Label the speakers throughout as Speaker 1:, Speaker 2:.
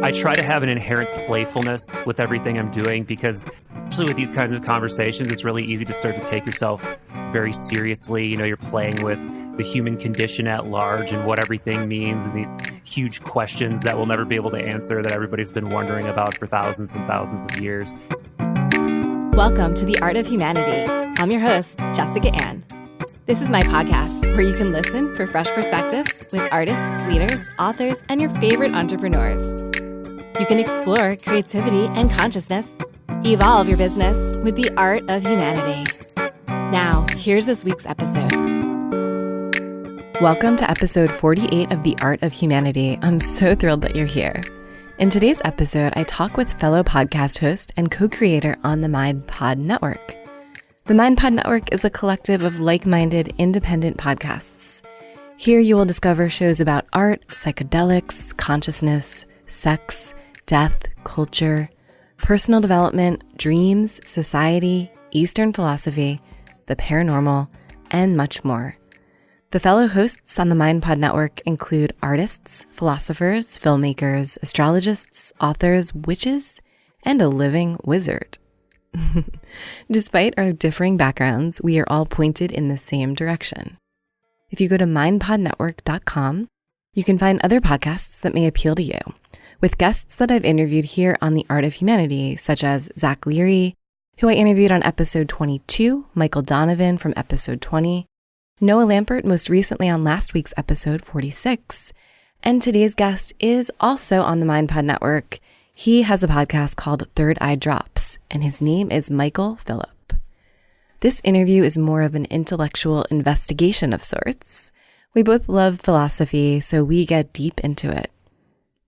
Speaker 1: I try to have an inherent playfulness with everything I'm doing because, especially with these kinds of conversations, it's really easy to start to take yourself very seriously. You know, you're playing with the human condition at large and what everything means and these huge questions that we'll never be able to answer that everybody's been wondering about for thousands and thousands of years.
Speaker 2: Welcome to The Art of Humanity. I'm your host, Jessica Ann. This is my podcast where you can listen for fresh perspectives with artists, leaders, authors, and your favorite entrepreneurs. You can explore creativity and consciousness. Evolve your business with the art of humanity. Now, here's this week's episode. Welcome to episode 48 of The Art of Humanity. I'm so thrilled that you're here. In today's episode, I talk with fellow podcast host and co-creator on the MindPod Network. The MindPod Network is a collective of like-minded, independent podcasts. Here you will discover shows about art, psychedelics, consciousness, sex, death, culture, personal development, dreams, society, Eastern philosophy, the paranormal, and much more. The fellow hosts on the MindPod Network include artists, philosophers, filmmakers, astrologists, authors, witches, and a living wizard. Despite our differing backgrounds, we are all pointed in the same direction. If you go to mindpodnetwork.com, you can find other podcasts that may appeal to you, with guests that I've interviewed here on The Art of Humanity, such as Zach Leary, who I interviewed on episode 22, Michael Donovan from episode 20, Noah Lampert most recently on last week's episode 46, and today's guest is also on the MindPod Network. He has a podcast called Third Eye Drops, and his name is Michael Phillip. This interview is more of an intellectual investigation of sorts. We both love philosophy, so we get deep into it.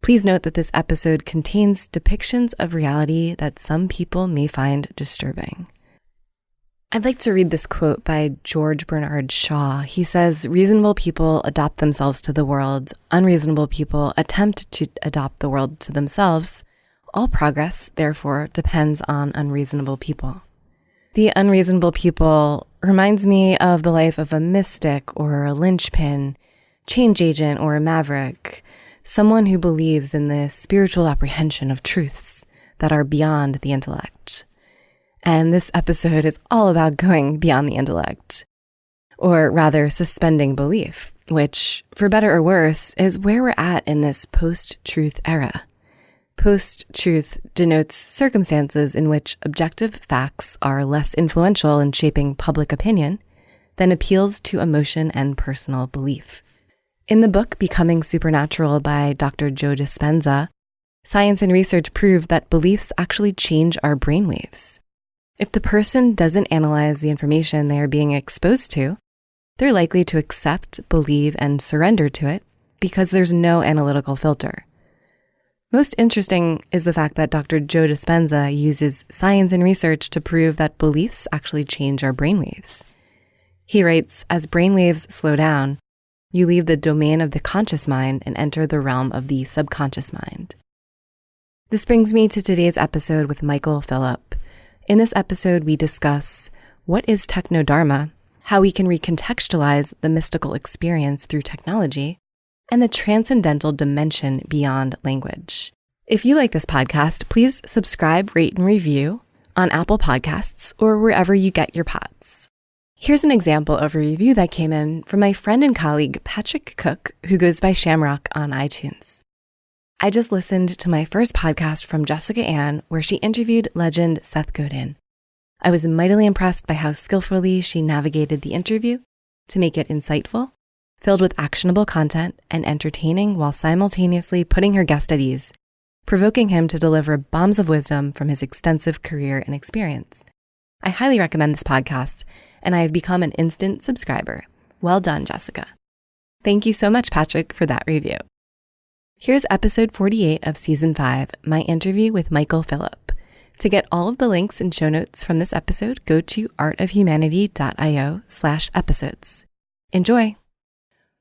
Speaker 2: Please note that this episode contains depictions of reality that some people may find disturbing. I'd like to read this quote by George Bernard Shaw. He says, "Reasonable people adopt themselves to the world. Unreasonable people attempt to adopt the world to themselves. All progress, therefore, depends on unreasonable people." The unreasonable people reminds me of the life of a mystic or a linchpin, change agent or a maverick, someone who believes in the spiritual apprehension of truths that are beyond the intellect. And this episode is all about going beyond the intellect, or rather suspending belief, which, for better or worse, is where we're at in this post-truth era. Post-truth denotes circumstances in which objective facts are less influential in shaping public opinion than appeals to emotion and personal belief. In the book Becoming Supernatural by Dr. Joe Dispenza, science and research prove that beliefs actually change our brainwaves. If the person doesn't analyze the information they are being exposed to, they're likely to accept, believe, and surrender to it because there's no analytical filter. Most interesting is the fact that Dr. Joe Dispenza uses science and research to prove that beliefs actually change our brainwaves. He writes, "As brainwaves slow down, you leave the domain of the conscious mind and enter the realm of the subconscious mind." This brings me to today's episode with Michael Phillip. In this episode, we discuss what is Techno Dharma, how we can recontextualize the mystical experience through technology, and the transcendental dimension beyond language. If you like this podcast, please subscribe, rate, and review on Apple Podcasts or wherever you get your pods. Here's an example of a review that came in from my friend and colleague, Patrick Cook, who goes by Shamrock on iTunes. "I just listened to my first podcast from Jessica Ann, where she interviewed legend Seth Godin. I was mightily impressed by how skillfully she navigated the interview to make it insightful, filled with actionable content, and entertaining while simultaneously putting her guest at ease, provoking him to deliver bombs of wisdom from his extensive career and experience. I highly recommend this podcast, and I have become an instant subscriber. Well done, Jessica." Thank you so much, Patrick, for that review. Here's episode 48 of season 5, my interview with Michael Phillip. To get all of the links and show notes from this episode, go to artofhumanity.io/episodes. Enjoy.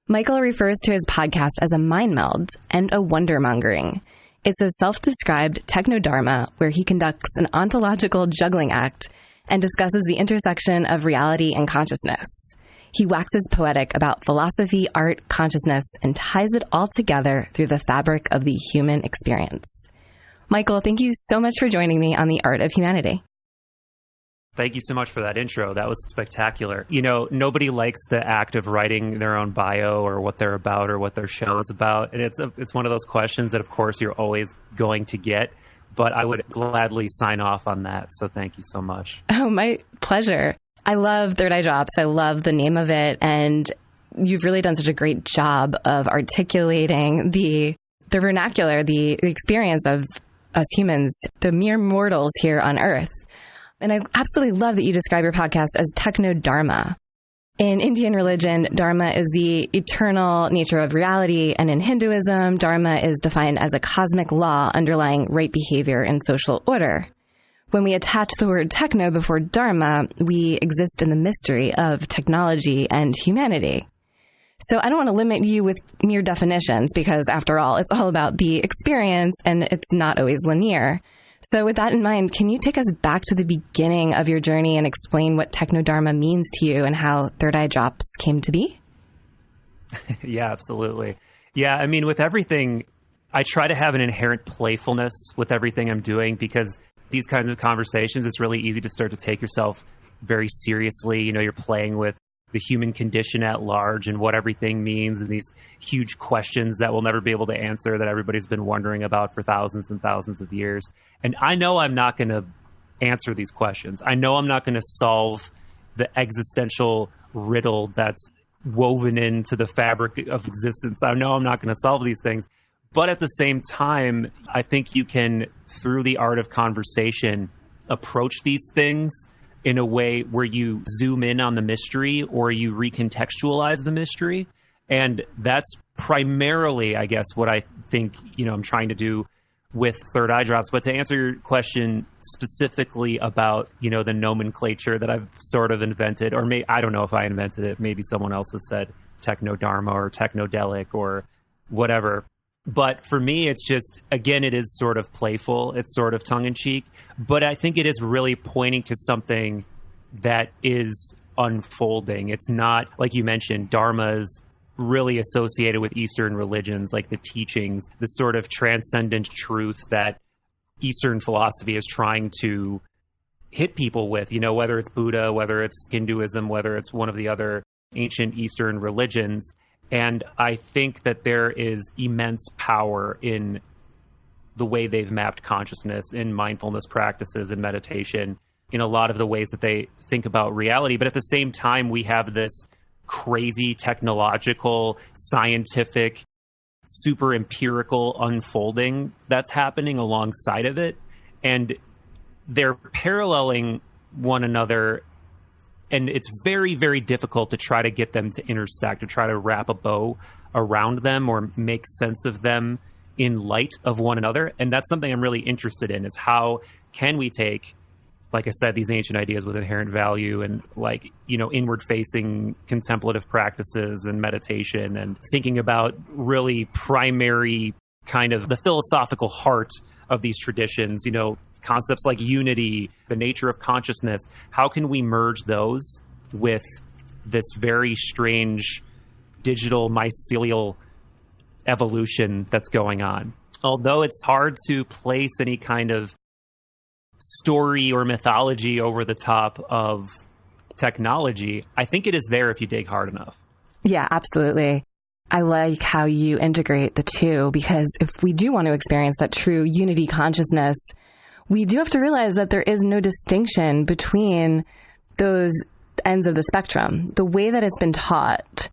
Speaker 2: Michael refers to his podcast as a mind-meld and a wonder-mongering. It's a self-described Techno Dharma where he conducts an ontological juggling act and discusses the intersection of reality and consciousness. He waxes poetic about philosophy, art, consciousness, and ties it all together through the fabric of the human experience. Michael, thank you so much for joining me on The Art of Humanity.
Speaker 1: Thank you so much for that intro. That was spectacular. You know, nobody likes the act of writing their own bio or what they're about or what their show is about. And it's one of those questions that, of course, you're always going to get. But I would gladly sign off on that. So thank you so much.
Speaker 2: Oh, my pleasure. I love Third Eye Drops. I love the name of it. And you've really done such a great job of articulating the vernacular, the experience of us humans, the mere mortals here on Earth. And I absolutely love that you describe your podcast as Techno Dharma. In Indian religion, Dharma is the eternal nature of reality. And in Hinduism, Dharma is defined as a cosmic law underlying right behavior and social order. When we attach the word techno before Dharma, we exist in the mystery of technology and humanity. So I don't want to limit you with mere definitions because, after all, it's all about the experience and it's not always linear. So with that in mind, can you take us back to the beginning of your journey and explain what Techno Dharma means to you and how Third Eye Drops came to be?
Speaker 1: Yeah, absolutely. Yeah, I mean, with everything, I try to have an inherent playfulness with everything I'm doing because these kinds of conversations, it's really easy to start to take yourself very seriously. You know, you're playing with the human condition at large and what everything means and these huge questions that we'll never be able to answer that everybody's been wondering about for thousands and thousands of years. And I know I'm not going to answer these questions. I know I'm not going to solve the existential riddle that's woven into the fabric of existence. I know I'm not going to solve these things. But at the same time, I think you can, through the art of conversation, approach these things in a way where you zoom in on the mystery or you recontextualize the mystery. And that's primarily, I guess, what I think, I'm trying to do with Third Eye Drops. But to answer your question specifically about, the nomenclature that I've sort of invented, or I don't know if I invented it, maybe someone else has said Techno Dharma or Technodelic or whatever. But for me, it's just, again, it is sort of playful. It's sort of tongue-in-cheek. But I think it is really pointing to something that is unfolding. It's not, like you mentioned, Dharma's really associated with Eastern religions, like the teachings, the sort of transcendent truth that Eastern philosophy is trying to hit people with, whether it's Buddha, whether it's Hinduism, whether it's one of the other ancient Eastern religions. And I think that there is immense power in the way they've mapped consciousness, in mindfulness practices and meditation, in a lot of the ways that they think about reality. But at the same time, we have this crazy technological, scientific, super empirical unfolding that's happening alongside of it. And they're paralleling one another. And it's very, very difficult to try to get them to intersect, to try to wrap a bow around them or make sense of them in light of one another. And that's something I'm really interested in, is how can we take, like I said, these ancient ideas with inherent value and inward-facing contemplative practices and meditation and thinking about really primary kind of the philosophical heart of these traditions, concepts like unity, the nature of consciousness. How can we merge those with this very strange digital mycelial evolution that's going on? Although it's hard to place any kind of story or mythology over the top of technology, I think it is there if you dig hard enough.
Speaker 2: Yeah, absolutely. I like how you integrate the two, because if we do want to experience that true unity consciousness, we do have to realize that there is no distinction between those ends of the spectrum. The way that it's been taught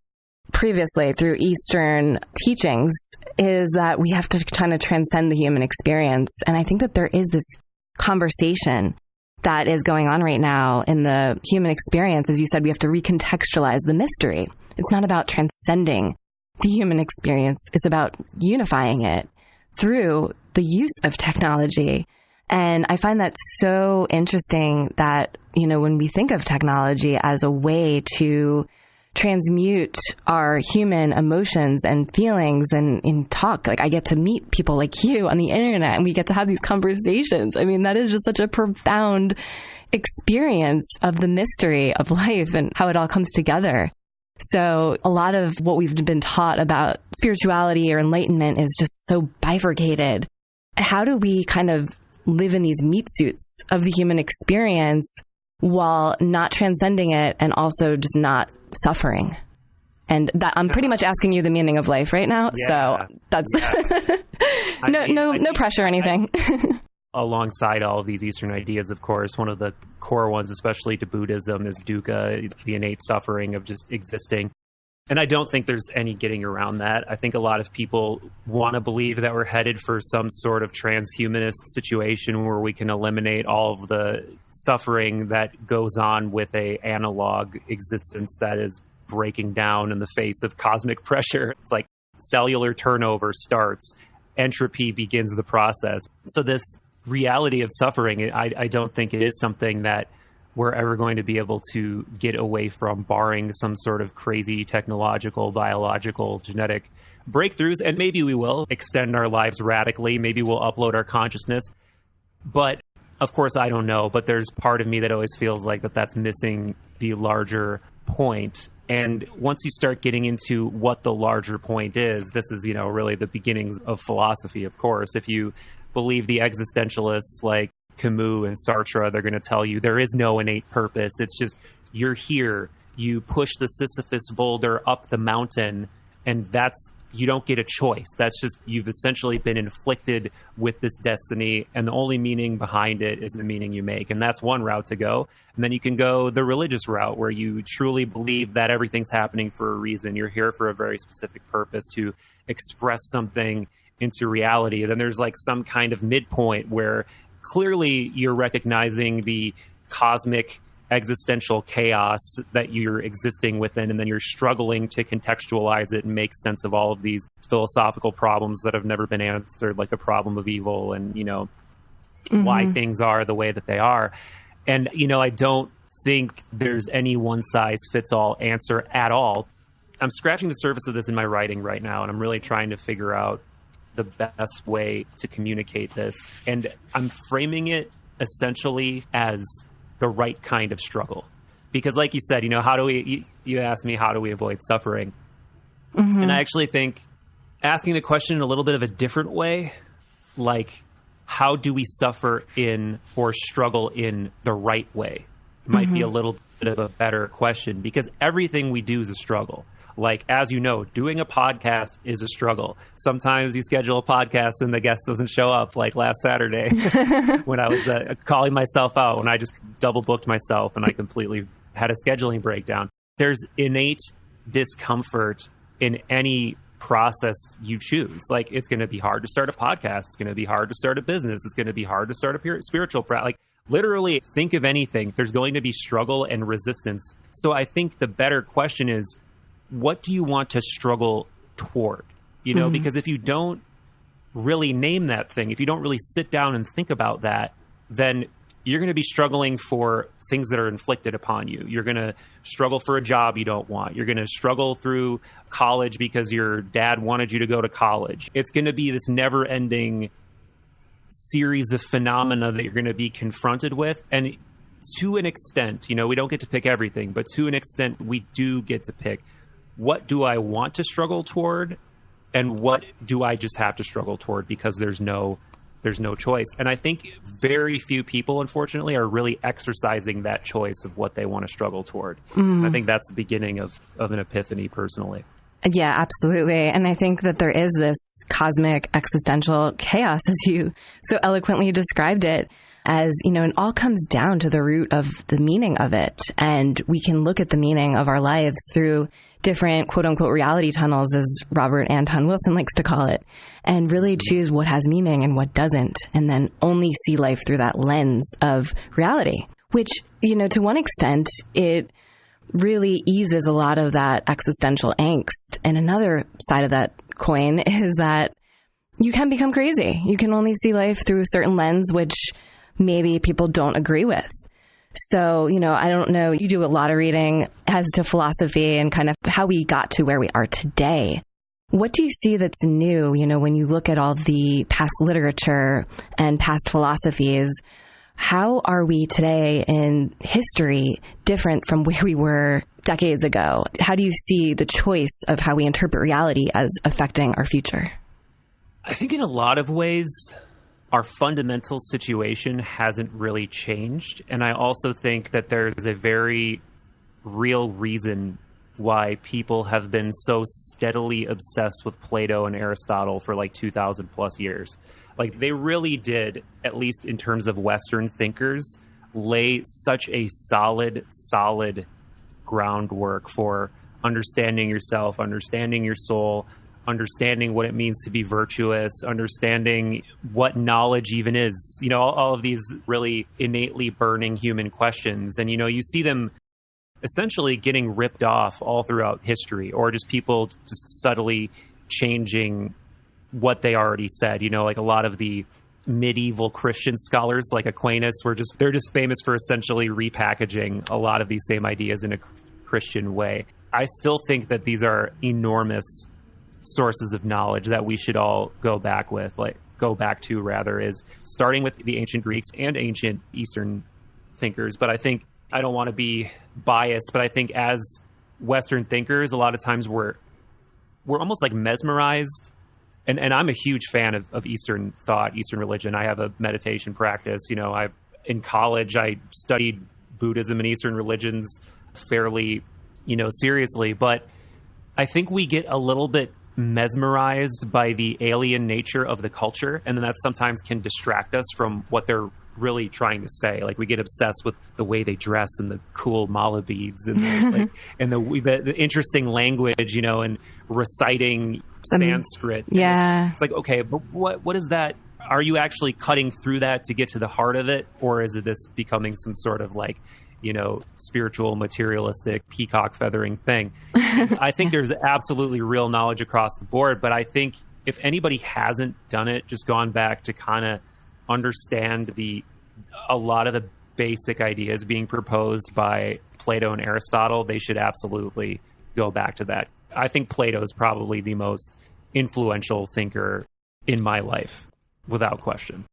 Speaker 2: previously through Eastern teachings is that we have to kind of transcend the human experience. And I think that there is this conversation that is going on right now in the human experience. As you said, we have to recontextualize the mystery. It's not about transcending the human experience. It's about unifying it through the use of technology. And I find that so interesting that, when we think of technology as a way to transmute our human emotions and feelings and in talk, like I get to meet people like you on the internet and we get to have these conversations. I mean, that is just such a profound experience of the mystery of life and how it all comes together. So a lot of what we've been taught about spirituality or enlightenment is just so bifurcated. how do we kind of live in these meat suits of the human experience while not transcending it and also just not suffering? And that I'm pretty much asking you the meaning of life right now.
Speaker 1: Yeah.
Speaker 2: So that's no pressure or anything.
Speaker 1: Alongside all of these Eastern ideas, of course, one of the core ones, especially to Buddhism, is dukkha, the innate suffering of just existing. And I don't think there's any getting around that. I think a lot of people want to believe that we're headed for some sort of transhumanist situation where we can eliminate all of the suffering that goes on with a analog existence that is breaking down in the face of cosmic pressure. It's like cellular turnover starts, entropy begins the process. So this reality of suffering, I don't think it is something that we're ever going to be able to get away from, barring some sort of crazy technological, biological, genetic breakthroughs. And maybe we will extend our lives radically. Maybe we'll upload our consciousness. But of course, I don't know. But there's part of me that always feels like that's missing the larger point. And once you start getting into what the larger point is, this is, really the beginnings of philosophy, of course. If you believe the existentialists like Camus and Sartre, they're going to tell you there is no innate purpose. It's just you're here. You push the Sisyphus boulder up the mountain, and you don't get a choice. That's just you've essentially been inflicted with this destiny, and the only meaning behind it is the meaning you make. And that's one route to go. And then you can go the religious route, where you truly believe that everything's happening for a reason. You're here for a very specific purpose, to express something into reality. Then there's like some kind of midpoint where clearly you're recognizing the cosmic existential chaos that you're existing within, and then you're struggling to contextualize it and make sense of all of these philosophical problems that have never been answered, like the problem of evil and, why things are the way that they are. And, I don't think there's any one size fits all answer at all. I'm scratching the surface of this in my writing right now, and I'm really trying to figure out the best way to communicate this. And I'm framing it essentially as the right kind of struggle. Because like you said, how do you asked me, how do we avoid suffering? Mm-hmm. And I actually think asking the question in a little bit of a different way, like, how do we suffer in or struggle in the right way, might be a little bit of a better question, because everything we do is a struggle. Like, as you know, doing a podcast is a struggle. Sometimes you schedule a podcast and the guest doesn't show up, like last Saturday when I was calling myself out, when I just double booked myself and I completely had a scheduling breakdown. There's innate discomfort in any process you choose. Like, it's going to be hard to start a podcast. It's going to be hard to start a business. It's going to be hard to start a spiritual practice. Like, literally, think of anything. There's going to be struggle and resistance. So I think the better question is, what do you want to struggle toward? Because if you don't really name that thing, if you don't really sit down and think about that, then you're going to be struggling for things that are inflicted upon you. You're going to struggle for a job you don't want. You're going to struggle through college because your dad wanted you to go to college. It's going to be this never-ending series of phenomena that you're going to be confronted with. And to an extent, we don't get to pick everything, but to an extent, we do get to pick. What do I want to struggle toward, and what do I just have to struggle toward because there's no choice? And I think very few people, unfortunately, are really exercising that choice of what they want to struggle toward. I think that's the beginning of an epiphany, personally.
Speaker 2: Yeah, absolutely. And I think that there is this cosmic existential chaos, as you so eloquently described it, as, it all comes down to the root of the meaning of it. And we can look at the meaning of our lives through different quote unquote reality tunnels, as Robert Anton Wilson likes to call it, and really choose what has meaning and what doesn't, and then only see life through that lens of reality, which, to one extent, it really eases a lot of that existential angst. And another side of that coin is that you can become crazy. You can only see life through a certain lens, which maybe people don't agree with. So, I don't know, you do a lot of reading as to philosophy and kind of how we got to where we are today. What do you see that's new, when you look at all the past literature and past philosophies? How are we today in history different from where we were decades ago? How do you see the choice of how we interpret reality as affecting our future?
Speaker 1: I think in a lot of ways, our fundamental situation hasn't really changed. And I also think that there's a very real reason why people have been so steadily obsessed with Plato and Aristotle for like 2,000 plus years. Like, they really did, at least in terms of Western thinkers, lay such a solid groundwork for understanding yourself, understanding your soul, understanding what it means to be virtuous, understanding what knowledge even is, you know, all of these really innately burning human questions. And, you know, you see them essentially getting ripped off all throughout history, or just people just subtly changing what they already said. You know, like a lot of the medieval Christian scholars like Aquinas they're just famous for essentially repackaging a lot of these same ideas in a Christian way. I still think that these are enormous sources of knowledge that we should all go back to, is starting with the ancient Greeks and ancient Eastern thinkers. But I think, I don't want to be biased, but I think as Western thinkers, a lot of times we're almost like mesmerized. And I'm a huge fan of Eastern thought, Eastern religion. I have a meditation practice. You know, in college, I studied Buddhism and Eastern religions fairly, you know, seriously. But I think we get a little bit mesmerized by the alien nature of the culture, and then that sometimes can distract us from what they're really trying to say. Like, we get obsessed with the way they dress and the cool mala beads and the interesting language, you know, and reciting Sanskrit.
Speaker 2: Yeah,
Speaker 1: it's like, okay, but what is that? Are you actually cutting through that to get to the heart of it, or is it this becoming some sort of like, you know, spiritual, materialistic, peacock feathering thing? I think there's absolutely real knowledge across the board, but I think if anybody hasn't done it, just gone back to kind of understand a lot of the basic ideas being proposed by Plato and Aristotle, they should absolutely go back to that. I think Plato is probably the most influential thinker in my life, without question.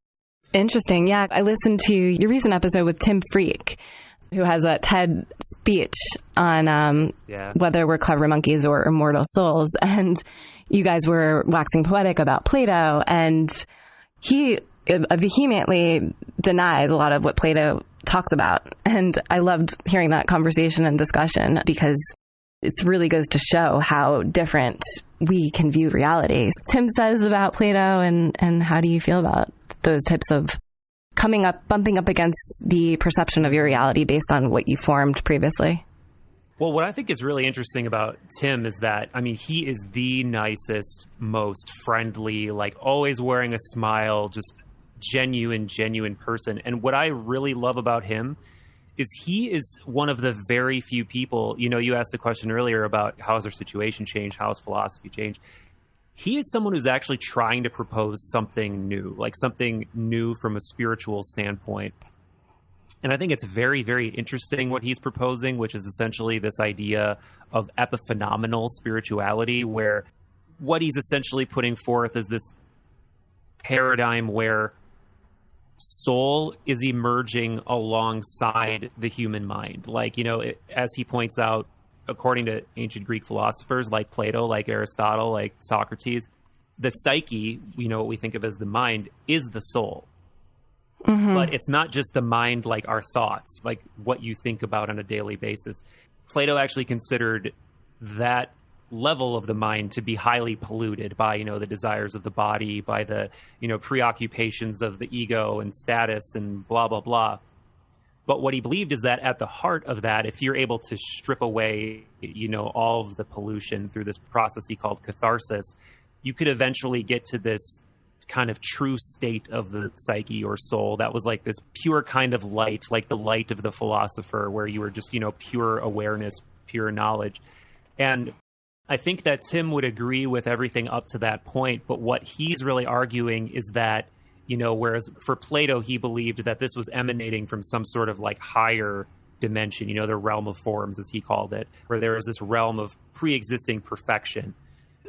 Speaker 2: Interesting. Yeah, I listened to your recent episode with Tim Freak, who has a TED speech on whether we're clever monkeys or immortal souls. And you guys were waxing poetic about Plato, and he vehemently denies a lot of what Plato talks about. And I loved hearing that conversation and discussion, because it really goes to show how different we can view reality. Tim says about Plato, and how do you feel about those types of bumping up against the perception of your reality based on what you formed previously?
Speaker 1: Well, what I think is really interesting about Tim is that, I mean, he is the nicest, most friendly, like always wearing a smile, just genuine person. And what I really love about him is he is one of the very few people, you know, you asked the question earlier about how has our situation changed, how has philosophy changed. He is someone who's actually trying to propose something new, like something new from a spiritual standpoint. And I think it's very, very interesting what he's proposing, which is essentially this idea of epiphenomenal spirituality, where what he's essentially putting forth is this paradigm where soul is emerging alongside the human mind. Like, you know, as he points out, according to ancient Greek philosophers like Plato, like Aristotle, like Socrates, the psyche, you know, what we think of as the mind, is the soul. Mm-hmm. But it's not just the mind, like our thoughts, like what you think about on a daily basis. Plato actually considered that level of the mind to be highly polluted by, you know, the desires of the body, by the, you know, preoccupations of the ego and status and blah, blah, blah. But what he believed is that at the heart of that, if you're able to strip away, you know, all of the pollution through this process he called catharsis, you could eventually get to this kind of true state of the psyche or soul that was like this pure kind of light, like the light of the philosopher, where you were just, you know, pure awareness, pure knowledge. And I think that Tim would agree with everything up to that point, but what he's really arguing is that, you know, whereas for Plato, he believed that this was emanating from some sort of like higher dimension, you know, the realm of forms, as he called it, where there is this realm of pre-existing perfection.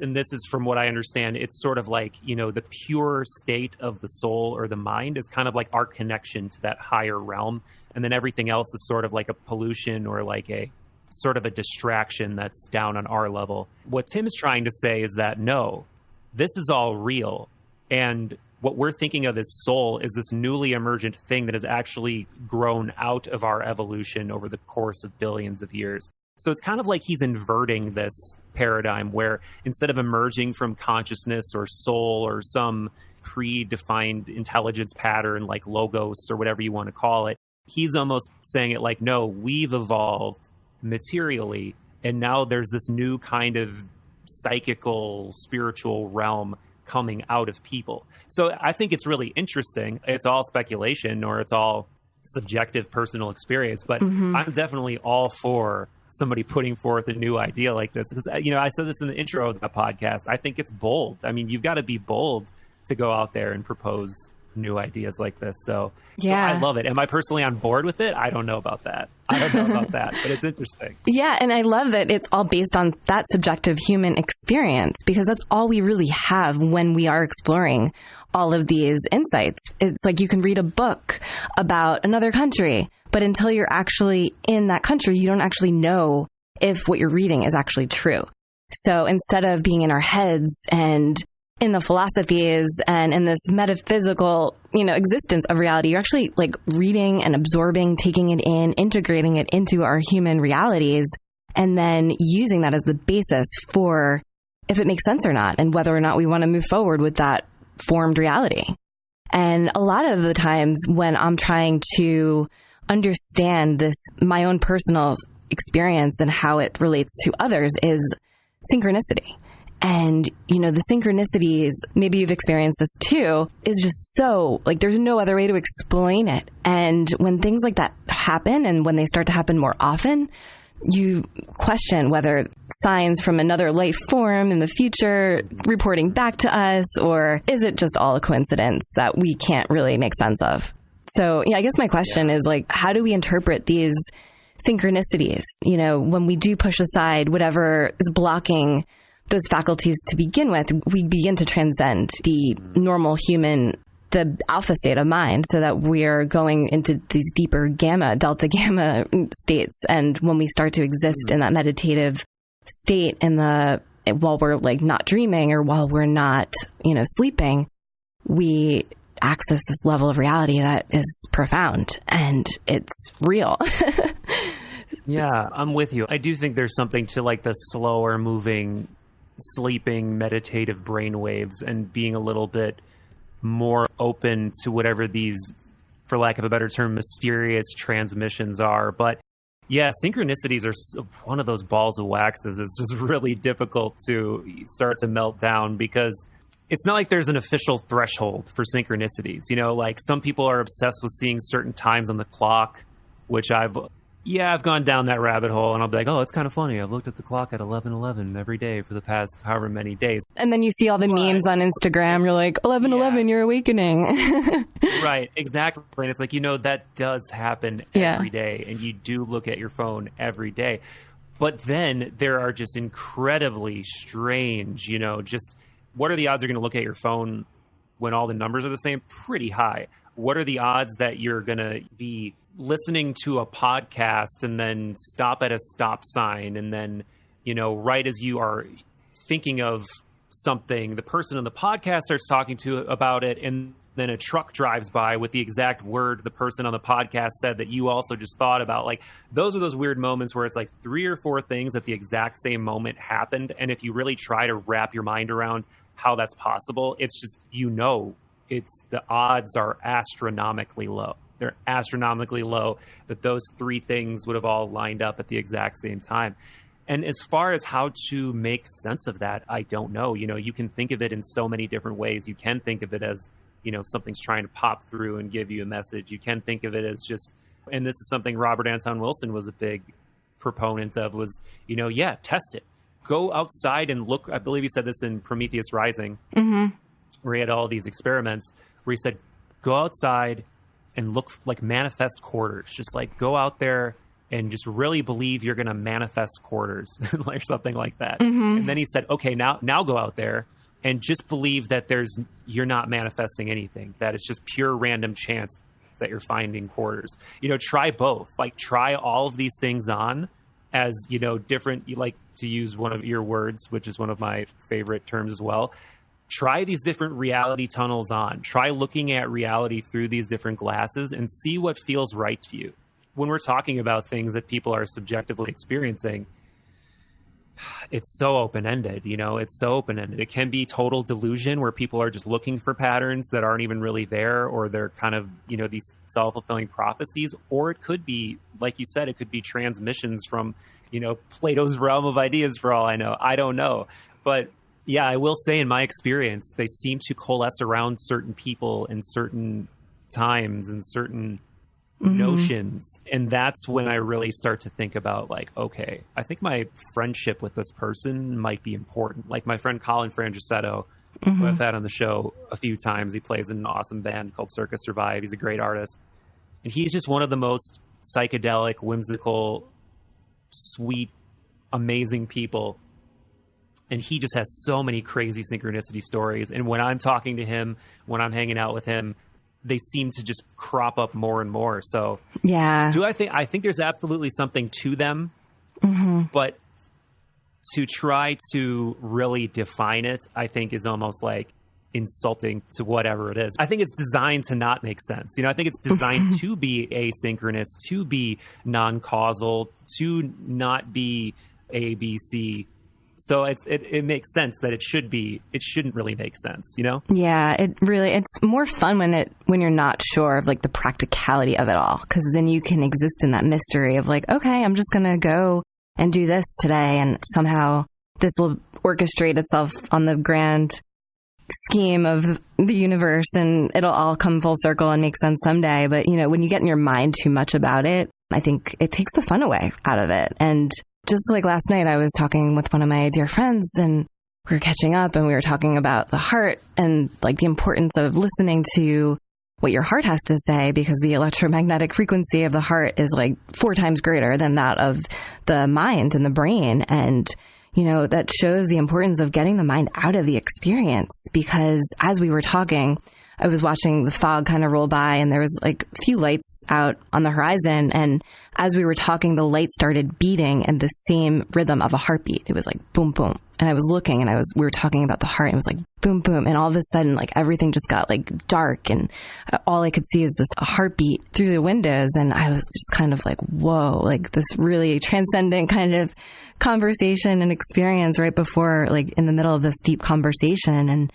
Speaker 1: And this is, from what I understand, it's sort of like, you know, the pure state of the soul or the mind is kind of like our connection to that higher realm. And then everything else is sort of like a pollution or like a sort of a distraction that's down on our level. What Tim is trying to say is that, no, this is all real. And what we're thinking of as soul is this newly emergent thing that has actually grown out of our evolution over the course of billions of years. So it's kind of like he's inverting this paradigm where instead of emerging from consciousness or soul or some predefined intelligence pattern like logos or whatever you want to call it, he's almost saying it like, no, we've evolved materially, and now there's this new kind of psychical, spiritual realm coming out of people. So I think it's really interesting. It's all speculation or it's all subjective personal experience, but I'm definitely all for somebody putting forth a new idea like this. Because, you know, I said this in the intro of the podcast. I think it's bold. I mean, you've got to be bold to go out there and propose new ideas like this. So I love it. Am I personally on board with it? I don't know about that. But it's interesting.
Speaker 2: Yeah. And I love that it's all based on that subjective human experience, because that's all we really have when we are exploring all of these insights. It's like you can read a book about another country, but until you're actually in that country, you don't actually know if what you're reading is actually true. So instead of being in our heads and in the philosophies and in this metaphysical, existence of reality, you're actually like reading and absorbing, taking it in, integrating it into our human realities, and then using that as the basis for if it makes sense or not, and whether or not we want to move forward with that formed reality. And a lot of the times when I'm trying to understand this, my own personal experience and how it relates to others, is synchronicity. And, the synchronicities, maybe you've experienced this too, is just so, like, there's no other way to explain it. And when things like that happen, and when they start to happen more often, you question whether signs from another life form in the future reporting back to us, or is it just all a coincidence that we can't really make sense of? So, I guess my question is, like, how do we interpret these synchronicities? When we do push aside whatever is blocking those faculties to begin with, we begin to transcend the normal human, the alpha state of mind, so that we're going into these deeper delta gamma states. And when we start to exist in that meditative state while we're like not dreaming or while we're not, sleeping, we access this level of reality that is profound and it's real.
Speaker 1: Yeah, I'm with you. I do think there's something to like the slower moving, sleeping, meditative brain waves and being a little bit more open to whatever these, for lack of a better term, mysterious transmissions are. But yeah, synchronicities are one of those balls of waxes. It's just really difficult to start to melt down, because it's not like there's an official threshold for synchronicities. Like some people are obsessed with seeing certain times on the clock, which I've gone down that rabbit hole, and I'll be like, oh, it's kind of funny. I've looked at the clock at 11:11 every day for the past however many days.
Speaker 2: And then you see all the memes on Instagram. You're like, 11:11, you're awakening.
Speaker 1: Right, exactly. And it's like, that does happen every day, and you do look at your phone every day. But then there are just incredibly strange, just what are the odds you're going to look at your phone when all the numbers are the same? Pretty high. What are the odds that you're going to be listening to a podcast and then stop at a stop sign, and then, right as you are thinking of something, the person on the podcast starts talking to about it, and then a truck drives by with the exact word the person on the podcast said that you also just thought about? Like, those are those weird moments where it's like 3 or 4 things at the exact same moment happened. And if you really try to wrap your mind around how that's possible, it's just, it's the odds are astronomically low. They're astronomically low that those 3 things would have all lined up at the exact same time. And as far as how to make sense of that, I don't know. You can think of it in so many different ways. You can think of it as, something's trying to pop through and give you a message. You can think of it as just, and this is something Robert Anton Wilson was a big proponent of, was, test it. Go outside and look. I believe he said this in Prometheus Rising, where he had all these experiments where he said, go outside and look, like, manifest quarters. Just like go out there and just really believe you're going to manifest quarters or something like that. And then he said, okay, now go out there and just believe that you're not manifesting anything, that it's just pure random chance that you're finding quarters. Try both. Like, try all of these things on as, different, you like to use one of your words, which is one of my favorite terms as well. try these different reality tunnels on. Try looking at reality through these different glasses and see what feels right to you. When we're talking about things that people are subjectively experiencing, it's so open-ended, it's so open-ended. It can be total delusion where people are just looking for patterns that aren't even really there, or they're kind of, these self-fulfilling prophecies. Or it could be, like you said, it could be transmissions from, Plato's realm of ideas for all I know. I don't know. But yeah, I will say in my experience, they seem to coalesce around certain people in certain times and certain notions. And that's when I really start to think about like, okay, I think my friendship with this person might be important. Like my friend Colin Frangisetto, who I've had on the show a few times. He plays in an awesome band called Circus Survive. He's a great artist. And he's just one of the most psychedelic, whimsical, sweet, amazing people. And he just has so many crazy synchronicity stories. And when I'm talking to him, when I'm hanging out with him, they seem to just crop up more and more. So
Speaker 2: yeah,
Speaker 1: I think there's absolutely something to them, but to try to really define it, I think is almost like insulting to whatever it is. I think it's designed to not make sense. I think it's designed to be asynchronous, to be non-causal, to not be A, B, C. So it makes sense that it shouldn't really make sense,
Speaker 2: Yeah, it's more fun when you're not sure of like the practicality of it all, because then you can exist in that mystery of like, okay, I'm just going to go and do this today, and somehow this will orchestrate itself on the grand scheme of the universe, and it'll all come full circle and make sense someday. But, when you get in your mind too much about it, I think it takes the fun away out of it. And just like last night, I was talking with one of my dear friends, and we were catching up, and we were talking about the heart and like the importance of listening to what your heart has to say, because the electromagnetic frequency of the heart is like 4 times greater than that of the mind and the brain. And, that shows the importance of getting the mind out of the experience, because as we were talking, I was watching the fog kind of roll by, and there was like a few lights out on the horizon. And as we were talking, the light started beating in the same rhythm of a heartbeat. It was like boom, boom. And I was looking, and we were talking about the heart, and it was like boom, boom. And all of a sudden, like everything just got like dark, and all I could see is this heartbeat through the windows. And I was just kind of like, whoa, like this really transcendent kind of conversation and experience right before, like in the middle of this deep conversation.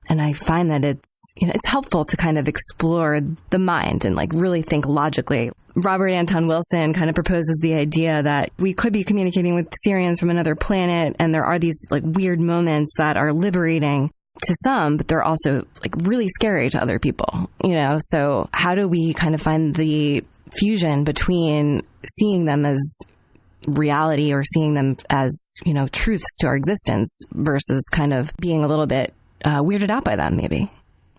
Speaker 2: And I find that it's helpful to kind of explore the mind and like really think logically. Robert Anton Wilson kind of proposes the idea that we could be communicating with Syrians from another planet, and there are these like weird moments that are liberating to some, but they're also like really scary to other people, So how do we kind of find the fusion between seeing them as reality or seeing them as, truths to our existence versus kind of being a little bit weirded out by them, maybe?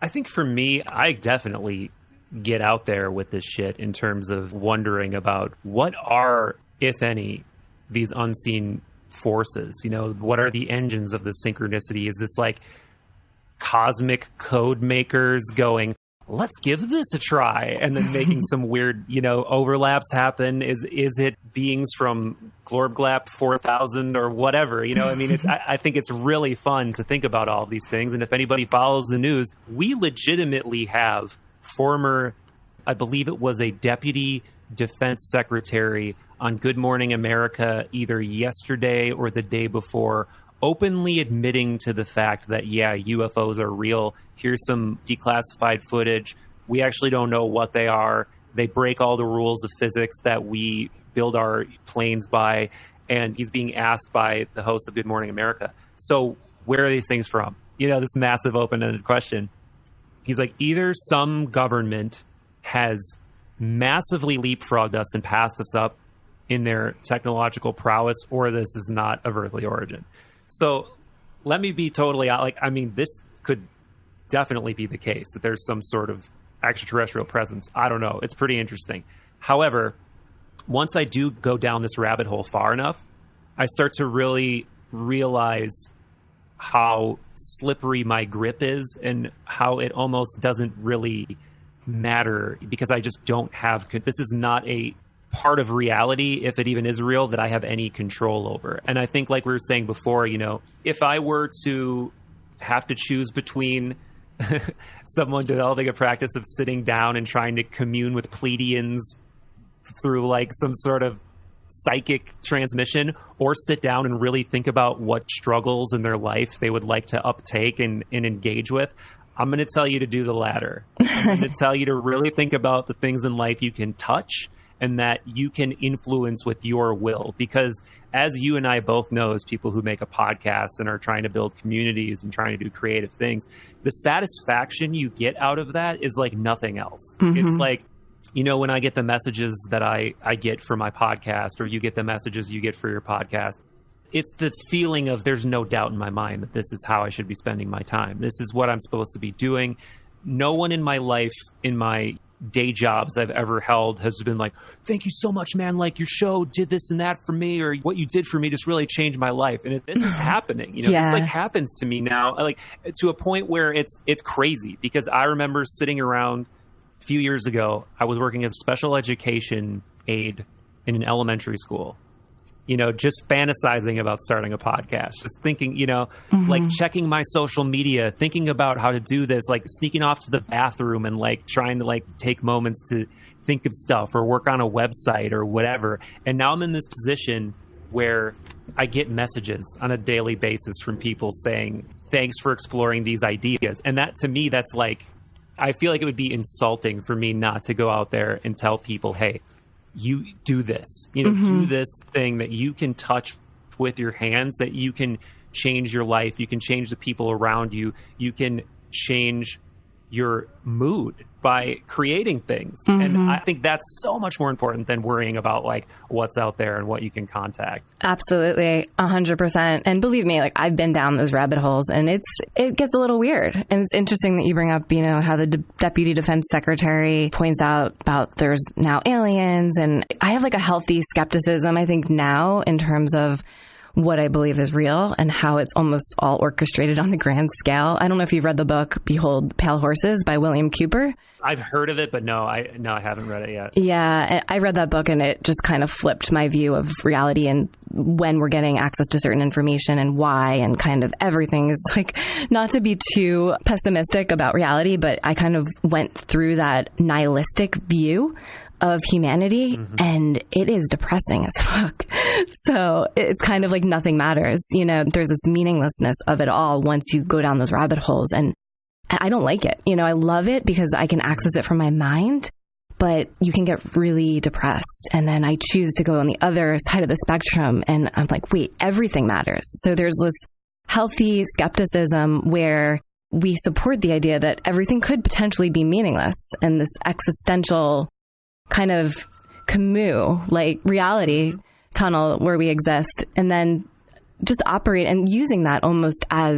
Speaker 1: I think for me, I definitely get out there with this shit in terms of wondering about what are, if any, these unseen forces. What are the engines of the synchronicity? Is this like cosmic code makers going, let's give this a try, and then making some weird, overlaps happen? Is it beings from Glorblap 4000 or whatever? I think it's really fun to think about all of these things. And if anybody follows the news, we legitimately have former, I believe it was a deputy defense secretary on Good Morning America either yesterday or the day before, openly admitting to the fact that, yeah, UFOs are real. Here's some declassified footage. We actually don't know what they are. They break all the rules of physics that we build our planes by. And he's being asked by the host of Good Morning America, so where are these things from? This massive open-ended question. He's like, either some government has massively leapfrogged us and passed us up in their technological prowess, or this is not of earthly origin. So let me be totally out. This could definitely be the case, that there's some sort of extraterrestrial presence. I don't know. It's pretty interesting. However, once I do go down this rabbit hole far enough, I start to really realize how slippery my grip is and how it almost doesn't really matter, because I just don't have, this is not a part of reality, if it even is real, that I have any control over. And I think, like we were saying before, if I were to have to choose between someone developing a practice of sitting down and trying to commune with Pleiadians through like some sort of psychic transmission, or sit down and really think about what struggles in their life they would like to uptake and engage with, I'm going to tell you to do the latter. I'm going to tell you to really think about the things in life you can touch and that you can influence with your will. Because as you and I both know, as people who make a podcast and are trying to build communities and trying to do creative things, the satisfaction you get out of that is like nothing else. Mm-hmm. It's like, you know, when I get the messages that I get for my podcast, or you get the messages you get for your podcast, it's the feeling of there's no doubt in my mind that this is how I should be spending my time. This is what I'm supposed to be doing. No one in my life, in my day jobs I've ever held, has been like, thank you so much, man. Like, your show did this and that for me, or what you did for me just really changed my life. And this is happening, you know, This like happens to me now, like to a point where it's crazy, because I remember sitting around a few years ago, I was working as a special education aide in an elementary school, you know, just fantasizing about starting a podcast, just thinking, you know, like checking my social media, thinking about how to do this, like sneaking off to the bathroom and like trying to like take moments to think of stuff or work on a website or whatever. And now I'm in this position where I get messages on a daily basis from people saying, thanks for exploring these ideas. And that, to me, that's like, I feel like it would be insulting for me not to go out there and tell people, hey, you do this, you know, do this thing that you can touch with your hands, that you can change your life. You can change the people around you. You can change your mood by creating things. And I think that's so much more important than worrying about like what's out there and what you can contact.
Speaker 2: Absolutely. 100%. And believe me, like I've been down those rabbit holes, and it gets a little weird. And it's interesting that you bring up, you know, how the Deputy Defense Secretary points out about there's now aliens. And I have like a healthy skepticism, I think, now in terms of what I believe is real and how it's almost all orchestrated on the grand scale. I don't know if you've read the book, Behold Pale Horses by William Cooper.
Speaker 1: I've heard of it, but no, I haven't read it yet.
Speaker 2: Yeah, I read that book, and it just kind of flipped my view of reality and when we're getting access to certain information and why, and kind of everything is like, not to be too pessimistic about reality, but I kind of went through that nihilistic view of humanity, and it is depressing as fuck. So it's kind of like nothing matters. You know, there's this meaninglessness of it all once you go down those rabbit holes. And I don't like it. You know, I love it because I can access it from my mind, but you can get really depressed. And then I choose to go on the other side of the spectrum, and I'm like, wait, everything matters. So there's this healthy skepticism where we support the idea that everything could potentially be meaningless, and this existential kind of Camus, like reality tunnel where we exist, and then just operate and using that almost as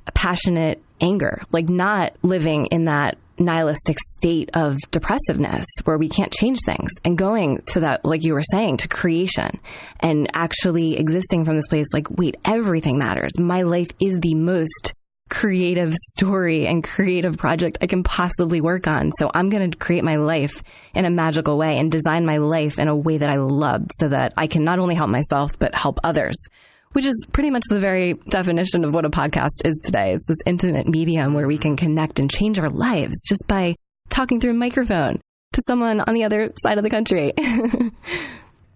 Speaker 2: a passionate anger, like not living in that nihilistic state of depressiveness where we can't change things, and going to that, like you were saying, to creation and actually existing from this place like, wait, everything matters. My life is the most creative story and creative project I can possibly work on. So I'm going to create my life in a magical way and design my life in a way that I love, so that I can not only help myself, but help others, which is pretty much the very definition of what a podcast is today. It's this intimate medium where we can connect and change our lives just by talking through a microphone to someone on the other side of the country.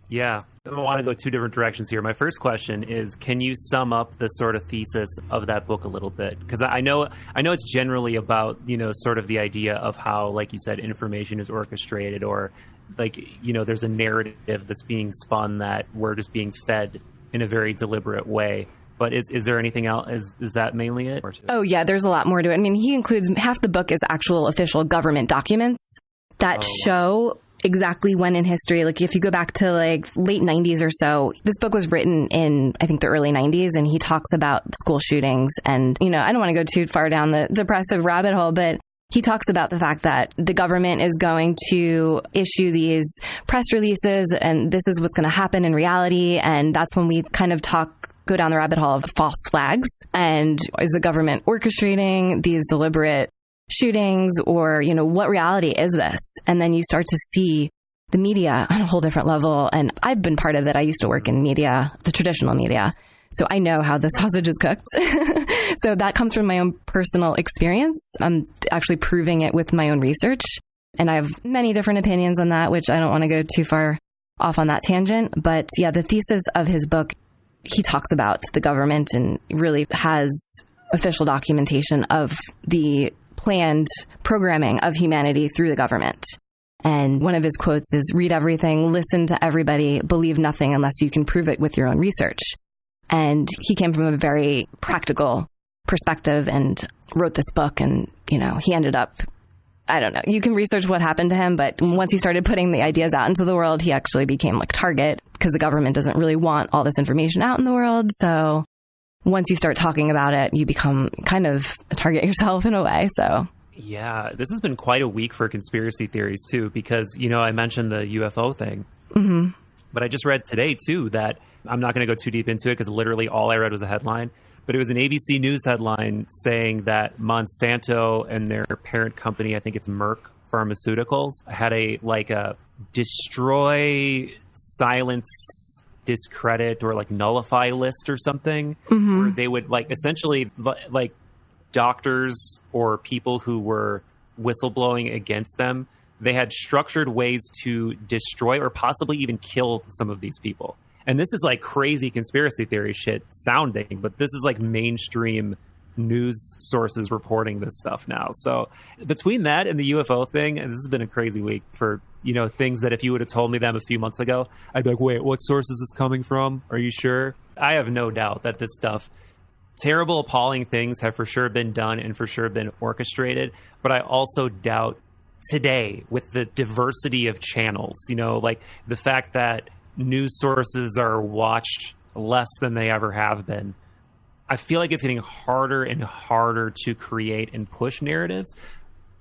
Speaker 1: Yeah. I want to go two different directions here. My first question is, can you sum up the sort of thesis of that book a little bit? Because I know it's generally about, you know, sort of the idea of how, like you said, information is orchestrated, or like, you know, there's a narrative that's being spun that we're just being fed in a very deliberate way. But is there anything else? Is that mainly it?
Speaker 2: Oh, yeah, there's a lot more to it. I mean, he includes half the book is actual official government documents that show exactly when in history, like if you go back to like late 90s or so, this book was written in, I think, the early 90s, and he talks about school shootings. And, you know, I don't want to go too far down the depressive rabbit hole, but he talks about the fact that the government is going to issue these press releases, and this is what's going to happen in reality. And that's when we kind of go down the rabbit hole of false flags. And is the government orchestrating these deliberate shootings, or, you know, what reality is this? And then you start to see the media on a whole different level. And I've been part of it. I used to work in media, the traditional media. So I know how the sausage is cooked. So that comes from my own personal experience. I'm actually proving it with my own research. And I have many different opinions on that, which I don't want to go too far off on that tangent. But yeah, the thesis of his book, he talks about the government and really has official documentation of the planned programming of humanity through the government. And one of his quotes is, read everything, listen to everybody, believe nothing unless you can prove it with your own research. And he came from a very practical perspective and wrote this book. And, you know, he ended up, I don't know, you can research what happened to him, but once he started putting the ideas out into the world, he actually became like target because the government doesn't really want all this information out in the world. So once you start talking about it, you become kind of a target yourself in a way. So
Speaker 1: yeah, this has been quite a week for conspiracy theories too, because, you know, I mentioned the UFO thing, but I just read today too that I'm not going to go too deep into it because literally all I read was a headline, but it was an ABC News headline saying that Monsanto and their parent company, I think it's Merck Pharmaceuticals, had a destroy, silence, discredit, or like nullify list or something, where they would like essentially like doctors or people who were whistleblowing against them, they had structured ways to destroy or possibly even kill some of these people. And this is like crazy conspiracy theory shit sounding, but this is like mainstream news sources reporting this stuff now. So between that and the UFO thing, and this has been a crazy week for, you know, things that if you would have told me them a few months ago, I'd be like, wait, what source is this coming from? Are you sure? I have no doubt that this stuff, terrible, appalling things have for sure been done and for sure been orchestrated. But I also doubt today with the diversity of channels, you know, like the fact that news sources are watched less than they ever have been. I feel like it's getting harder and harder to create and push narratives.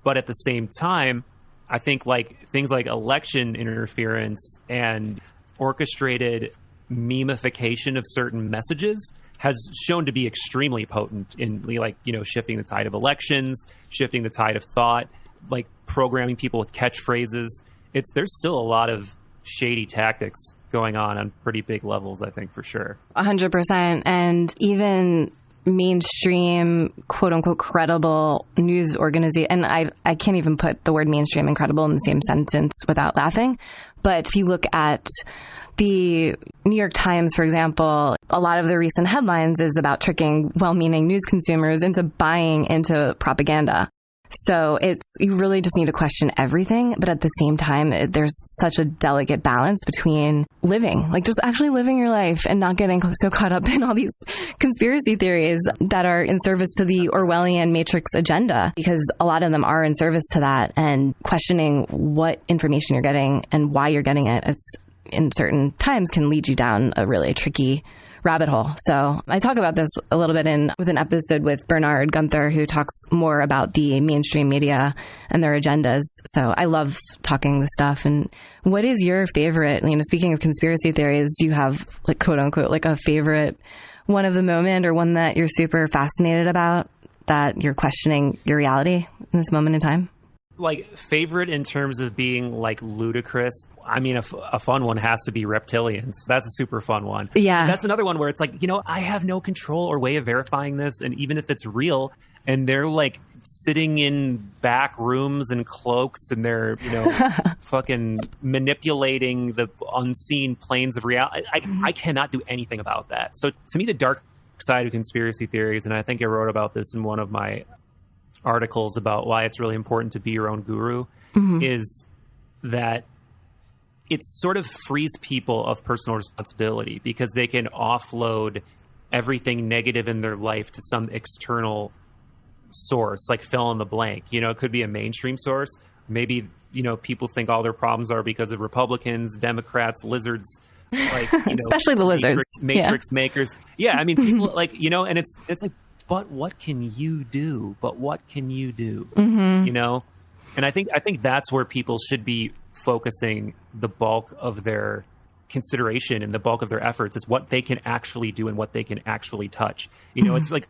Speaker 1: But at the same time, I think like things like election interference and orchestrated memification of certain messages has shown to be extremely potent in like, you know, shifting the tide of elections, shifting the tide of thought, like programming people with catchphrases. There's still a lot of shady tactics going on pretty big levels, I think, for sure.
Speaker 2: 100%. And even mainstream, quote unquote, credible news organization, and I can't even put the word mainstream and credible in the same sentence without laughing. But if you look at the New York Times, for example, a lot of the recent headlines is about tricking well-meaning news consumers into buying into propaganda. So you really just need to question everything. But at the same time, there's such a delicate balance between living, like just actually living your life and not getting so caught up in all these conspiracy theories that are in service to the Orwellian Matrix agenda, because a lot of them are in service to that, and questioning what information you're getting and why you're getting it. It's in certain times can lead you down a really tricky rabbit hole. So I talk about this a little bit with an episode with Bernard Gunther, who talks more about the mainstream media and their agendas. So I love talking this stuff. And what is your favorite, you know, speaking of conspiracy theories, do you have like quote unquote, like a favorite one of the moment or one that you're super fascinated about that you're questioning your reality in this moment in time?
Speaker 1: Like favorite in terms of being like ludicrous. I mean, a fun one has to be reptilians. That's a super fun one.
Speaker 2: Yeah.
Speaker 1: That's another one where it's like, you know, I have no control or way of verifying this. And even if it's real and they're like sitting in back rooms and cloaks and they're, you know, fucking manipulating the unseen planes of reality. I cannot do anything about that. So to me, the dark side of conspiracy theories, and I think I wrote about this in one of my articles about why it's really important to be your own guru, is that it sort of frees people of personal responsibility because they can offload everything negative in their life to some external source, like fill in the blank. You know, it could be a mainstream source. Maybe, you know, people think all their problems are because of Republicans, Democrats, lizards, like, you know,
Speaker 2: especially the lizards,
Speaker 1: matrix makers. Yeah, I mean, people like, you know, and it's like, but what can you do? But what can you do? You know? And I think that's where people should be focusing the bulk of their consideration and the bulk of their efforts, is what they can actually do and what they can actually touch. You know, it's like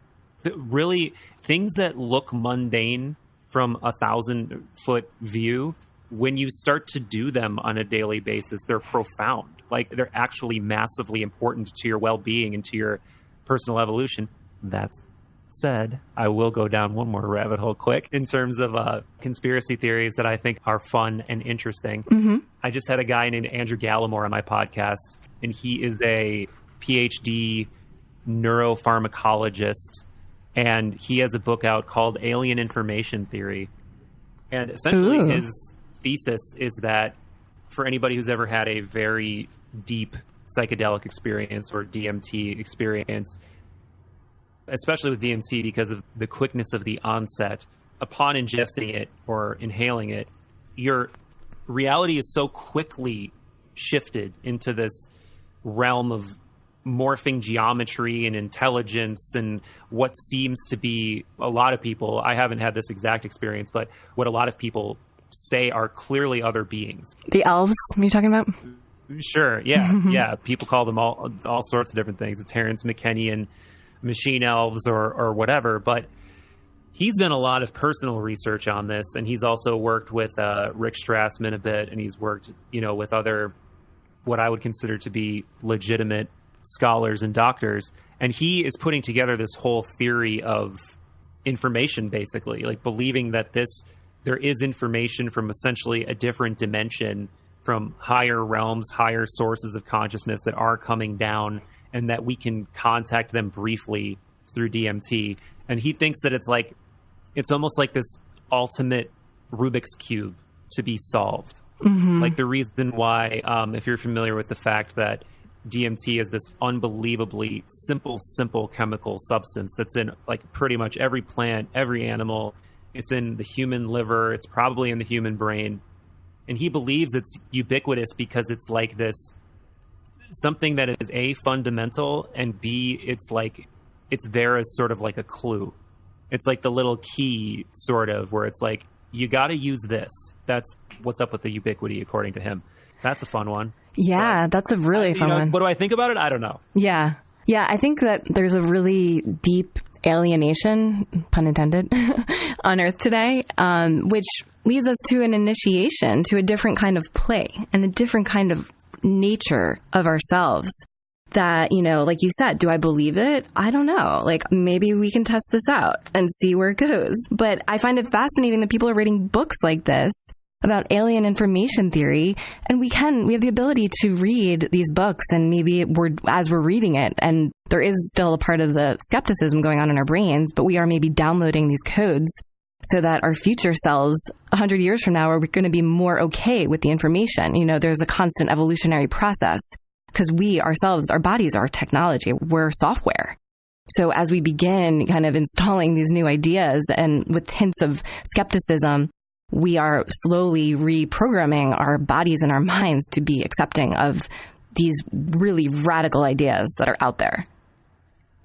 Speaker 1: really things that look mundane from 1,000-foot view, when you start to do them on a daily basis, they're profound. Like they're actually massively important to your well-being and to your personal evolution. That's said, I will go down one more rabbit hole quick in terms of conspiracy theories that I think are fun and interesting.
Speaker 2: Mm-hmm.
Speaker 1: I just had a guy named Andrew Gallimore on my podcast, and he is a PhD neuropharmacologist, and he has a book out called Alien Information Theory. And essentially his thesis is that for anybody who's ever had a very deep psychedelic experience or DMT experience, especially with DMT because of the quickness of the onset, upon ingesting it or inhaling it, your reality is so quickly shifted into this realm of morphing geometry and intelligence and what seems to be a lot of people, I haven't had this exact experience, but what a lot of people say are clearly other beings.
Speaker 2: The elves you're talking about?
Speaker 1: Sure, yeah. Yeah, people call them all sorts of different things, the Terrence McKennian machine elves or whatever, but he's done a lot of personal research on this, and he's also worked with Rick Strassman a bit, and he's worked, with other what I would consider to be legitimate scholars and doctors, and he is putting together this whole theory of information, basically, like believing that there is information from essentially a different dimension, from higher realms, higher sources of consciousness that are coming down, and that we can contact them briefly through DMT. And he thinks that it's almost like this ultimate Rubik's Cube to be solved. Mm-hmm. Like the reason why, if you're familiar with the fact that DMT is this unbelievably simple chemical substance that's in like pretty much every plant, every animal. It's in the human liver. It's probably in the human brain. And he believes it's ubiquitous because it's like this, something that is A, fundamental, and B, it's there as sort of like a clue. It's like the little key sort of where it's like, you got to use this. That's what's up with the ubiquity, according to him. That's a fun one.
Speaker 2: Yeah, that's a really fun one.
Speaker 1: What do I think about it? I don't know.
Speaker 2: Yeah. Yeah, I think that there's a really deep alienation, pun intended, on Earth today, which leads us to an initiation to a different kind of play and a different kind of nature of ourselves that, like you said, do I believe it? I don't know. Like, maybe we can test this out and see where it goes. But I find it fascinating that people are writing books like this about alien information theory, and we have the ability to read these books, and maybe as we're reading it, and there is still a part of the skepticism going on in our brains, but we are maybe downloading these codes so that our future selves 100 years from now are going to be more okay with the information. There's a constant evolutionary process because we ourselves, our bodies are technology, we're software. So as we begin kind of installing these new ideas and with hints of skepticism, we are slowly reprogramming our bodies and our minds to be accepting of these really radical ideas that are out there.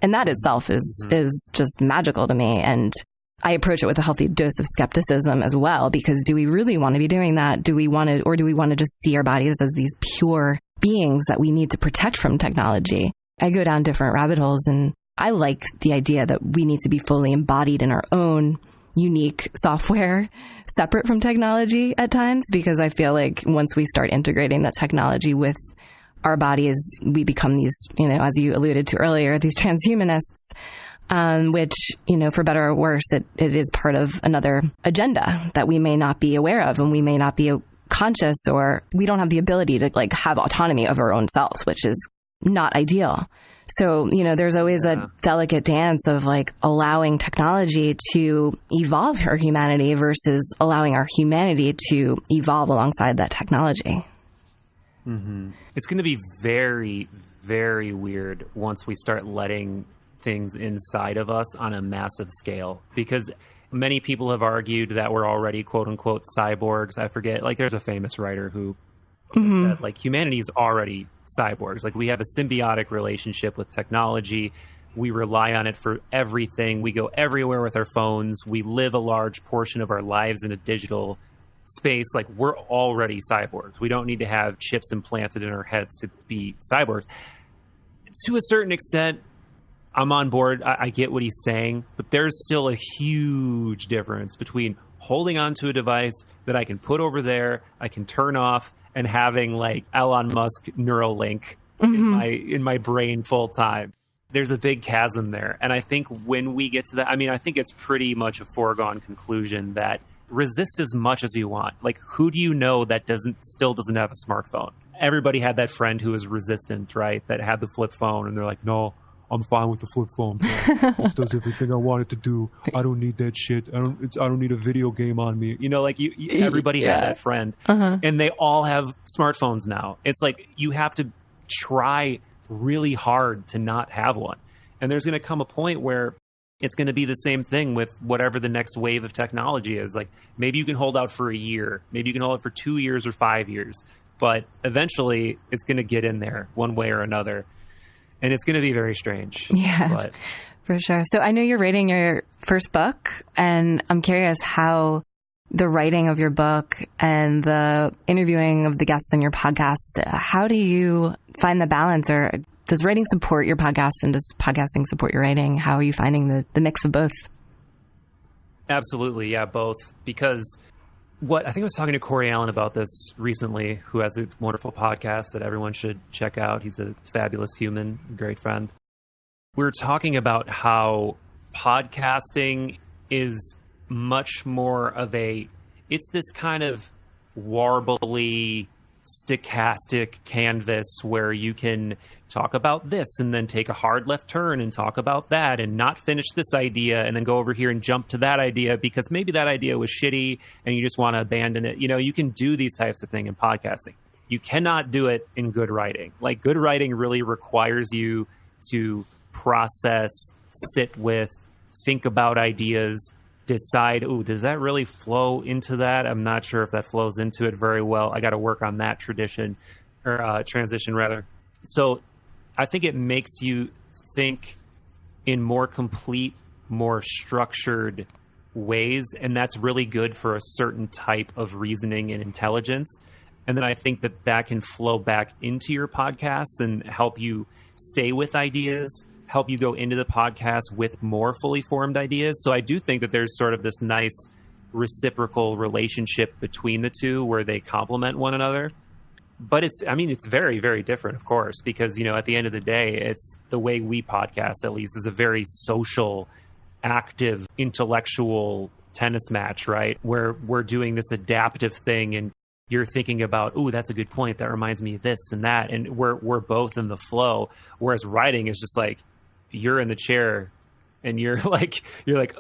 Speaker 2: And that itself is just magical to me. And I approach it with a healthy dose of skepticism as well, because do we really want to be doing that? Do we want to just see our bodies as these pure beings that we need to protect from technology? I go down different rabbit holes, and I like the idea that we need to be fully embodied in our own unique software separate from technology at times, because I feel like once we start integrating that technology with our bodies, we become these, as you alluded to earlier, these transhumanists, which, for better or worse, it is part of another agenda that we may not be aware of, and we may not be conscious, or we don't have the ability to have autonomy of our own selves, which is not ideal. So, there's always a delicate dance of allowing technology to evolve our humanity versus allowing our humanity to evolve alongside that technology.
Speaker 1: Mm-hmm. It's going to be very, very weird once we start letting things inside of us on a massive scale, because many people have argued that we're already quote unquote cyborgs. I forget, there's a famous writer who said humanity is already cyborgs. We have a symbiotic relationship with technology. We rely on it for everything. We go everywhere with our phones. We live a large portion of our lives in a digital space. We're already cyborgs. We don't need to have chips implanted in our heads to be cyborgs. To a certain extent, I'm on board. I get what he's saying, but there's still a huge difference between holding onto a device that I can put over there, I can turn off, and having Elon Musk Neuralink in my brain full time. there's a big chasm there. And I think when we get to that, I mean, I think it's pretty much a foregone conclusion that resist as much as you want. Like, who do you know that still doesn't have a smartphone? Everybody had that friend who was resistant, right? That had the flip phone, and they're like, no, I'm fine with the flip phone. It does everything I want it to do. I don't need that shit. I don't need a video game on me. You know, like everybody had that friend, and they all have smartphones now. It's like you have to try really hard to not have one. And there's going to come a point where it's going to be the same thing with whatever the next wave of technology is. Like, maybe you can hold out for a year, maybe you can hold out for 2 years or 5 years, but eventually it's going to get in there one way or another. And it's going to be very strange.
Speaker 2: Yeah,
Speaker 1: but
Speaker 2: for sure. So I know you're writing your first book, and I'm curious how the writing of your book and the interviewing of the guests on your podcast, how do you find the balance? Or does writing support your podcast, and does podcasting support your writing? How are you finding the mix of both?
Speaker 1: Absolutely. Yeah, both. Because I think I was talking to Corey Allen about this recently, who has a wonderful podcast that everyone should check out. He's a fabulous human, great friend. We were talking about how podcasting is much more of it's this kind of warbly, stochastic canvas where you can talk about this and then take a hard left turn and talk about that and not finish this idea and then go over here and jump to that idea because maybe that idea was shitty and you just want to abandon it. You know, you can do these types of things in podcasting. You cannot do it in good writing. Like, good writing really requires you to process, sit with, think about ideas, decide, does that really flow into that? I'm not sure if that flows into it very well. I got to work on that transition. So I think it makes you think in more complete, more structured ways. And that's really good for a certain type of reasoning and intelligence. And then I think that can flow back into your podcasts and help you stay with ideas, help you go into the podcast with more fully formed ideas. So I do think that there's sort of this nice reciprocal relationship between the two where they complement one another. But it's very, very different, of course, because, at the end of the day, it's the way we podcast, at least, is a very social, active, intellectual tennis match, right? Where we're doing this adaptive thing and you're thinking about, that's a good point. That reminds me of this and that. And we're both in the flow. Whereas writing is just like, you're in the chair and you're like, trying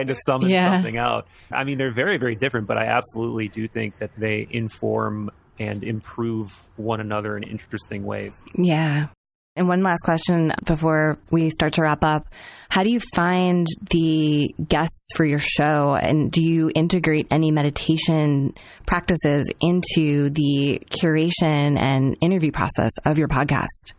Speaker 1: to summon something out. I mean, they're very, very different, but I absolutely do think that they inform and improve one another in interesting ways. Yeah.
Speaker 2: And one last question before we start to wrap up. How do you find the guests for your show? And do you integrate any meditation practices into the curation and interview process of your podcast?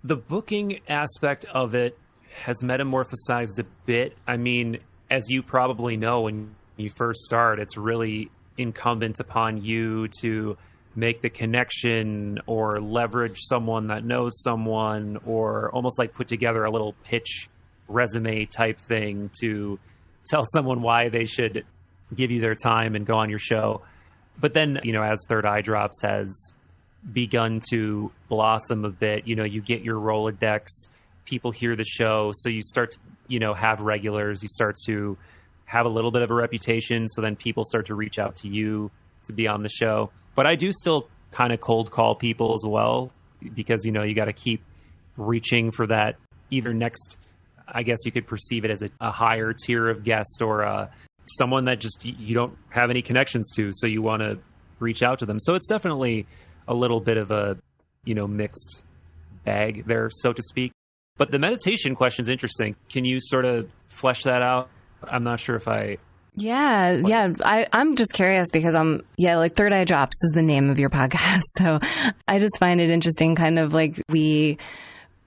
Speaker 1: The booking aspect of it has metamorphosized a bit. I mean, as you probably know, when you first start, it's really incumbent upon you to make the connection or leverage someone that knows someone, or almost like put together a little pitch resume type thing to tell someone why they should give you their time and go on your show. But then, as Third Eye Drops has begun to blossom a bit, you get your Rolodex, people hear the show, so you start to, have regulars, you start to have a little bit of a reputation, so then people start to reach out to you to be on the show. But I do still kind of cold call people as well, because, you got to keep reaching for that either next, I guess you could perceive it as a higher tier of guest, or someone that just you don't have any connections to, so you want to reach out to them. So it's definitely a little bit of a, mixed bag there, so to speak. But the meditation question is interesting. Can you sort of flesh that out? I'm not sure if I...
Speaker 2: Yeah. I'm just curious because Third Eye Drops is the name of your podcast. So I just find it interesting, kind of like we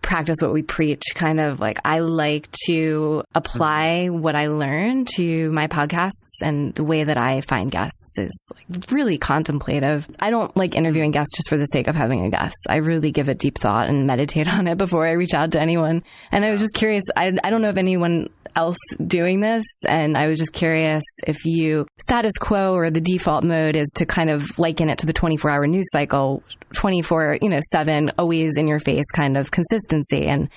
Speaker 2: practice what we preach, kind of like I like to apply what I learn to my podcasts, and the way that I find guests is like really contemplative. I don't like interviewing guests just for the sake of having a guest. I really give it deep thought and meditate on it before I reach out to anyone. And I was just curious, I don't know if anyone else doing this, and I was just curious if you status quo or the default mode is to kind of liken it to the 24-hour news cycle, 24/7, always in your face kind of consistency consistency. And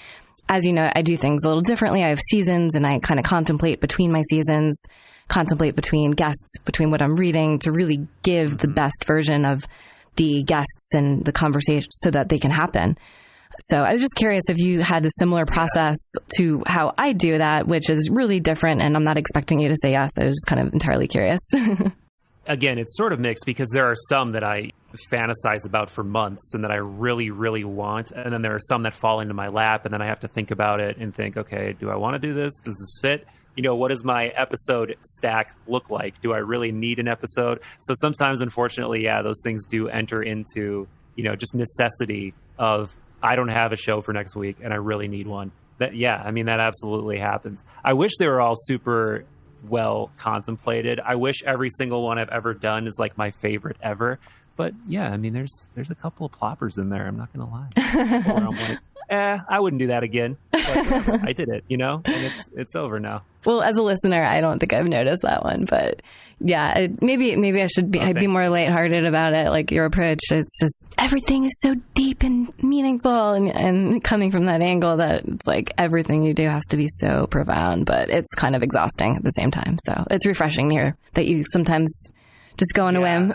Speaker 2: as you know, I do things a little differently. I have seasons, and I kind of contemplate between my seasons, contemplate between guests, between what I'm reading, to really give the best version of the guests and the conversation so that they can happen. So I was just curious if you had a similar process to how I do that, which is really different. And I'm not expecting you to say yes. I was just kind of entirely curious.
Speaker 1: Again, it's sort of mixed because there are some that I fantasize about for months and that I really, really want. And then there are some that fall into my lap, and then I have to think about it and think, okay, do I want to do this? Does this fit? What does my episode stack look like? Do I really need an episode? So sometimes, unfortunately, those things do enter into, just necessity of, I don't have a show for next week and I really need one. That absolutely happens. I wish they were all super well contemplated. I wish every single one I've ever done is like my favorite ever. But there's a couple of ploppers in there. I'm not going to lie. Where I'm like, I wouldn't do that again. But I did it, and it's over now.
Speaker 2: Well, as a listener, I don't think I've noticed that one, but yeah, maybe I should be, I'd be more lighthearted about it. Like your approach, it's just everything is so deep and meaningful, and coming from that angle that it's like everything you do has to be so profound, but it's kind of exhausting at the same time. So it's refreshing to hear that you sometimes just go on a whim.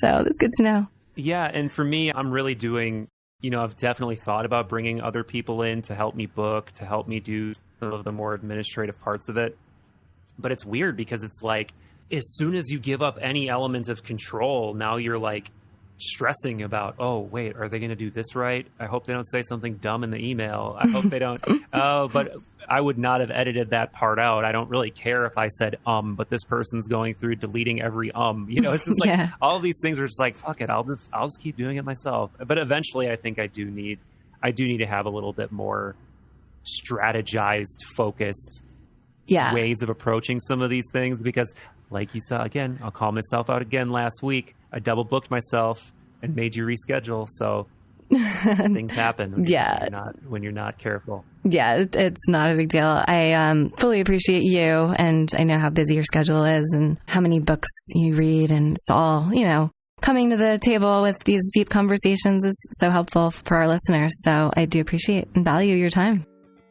Speaker 2: So that's good to know.
Speaker 1: Yeah. And for me, I'm really doing, I've definitely thought about bringing other people in to help me book, to help me do some of the more administrative parts of it. But it's weird because it's like, as soon as you give up any element of control, now you're like stressing about, oh, wait, are they going to do this right? I hope they don't say something dumb in the email. I hope they don't. Oh, but I would not have edited that part out. I don't really care if I said, but this person's going through deleting every, it's just like all of these things are just like, fuck it. I'll just keep doing it myself. But eventually I think I do need to have a little bit more strategized, focused ways of approaching some of these things, because like you saw, again, I'll call myself out again last week. I double booked myself and made you reschedule. So things happen when you're not careful.
Speaker 2: Yeah, it's not a big deal. I fully appreciate you, and I know how busy your schedule is and how many books you read, and it's all, coming to the table with these deep conversations is so helpful for our listeners. So I do appreciate and value your time.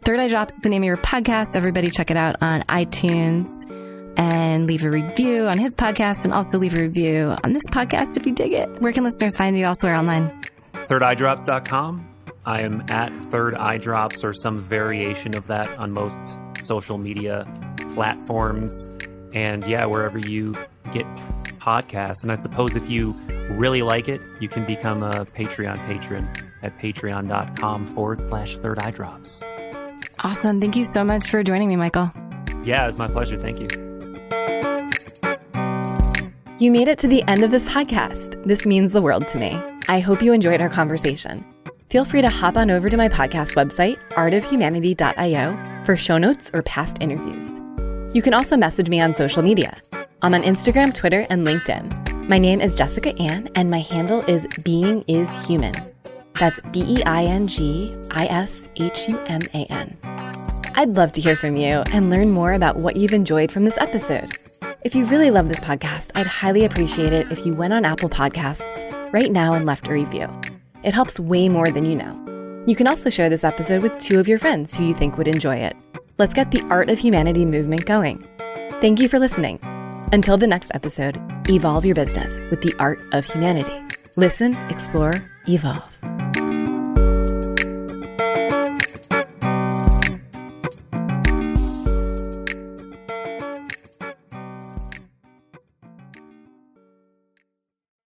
Speaker 2: Third Eye Drops is the name of your podcast. Everybody check it out on iTunes and leave a review on his podcast, and also leave a review on this podcast if you dig it. Where can listeners find you elsewhere online?
Speaker 1: ThirdEyeDrops.com. I am at Third Eye Drops or some variation of that on most social media platforms. And wherever you get podcasts. And I suppose if you really like it, you can become a Patreon patron at patreon.com/Third Eye Drops.
Speaker 2: Awesome. Thank you so much for joining me, Michael.
Speaker 1: Yeah, it's my pleasure. Thank you.
Speaker 2: You made it to the end of this podcast. This means the world to me. I hope you enjoyed our conversation. Feel free to hop on over to my podcast website, artofhumanity.io, for show notes or past interviews. You can also message me on social media. I'm on Instagram, Twitter, and LinkedIn. My name is Jessica Ann, and my handle is Being is Human. That's BEINGISHUMAN. I'd love to hear from you and learn more about what you've enjoyed from this episode. If you really love this podcast, I'd highly appreciate it if you went on Apple Podcasts right now and left a review. It helps way more than you know. You can also share this episode with 2 of your friends who you think would enjoy it. Let's get the Art of Humanity movement going. Thank you for listening. Until the next episode, evolve your business with the Art of Humanity. Listen, explore, evolve.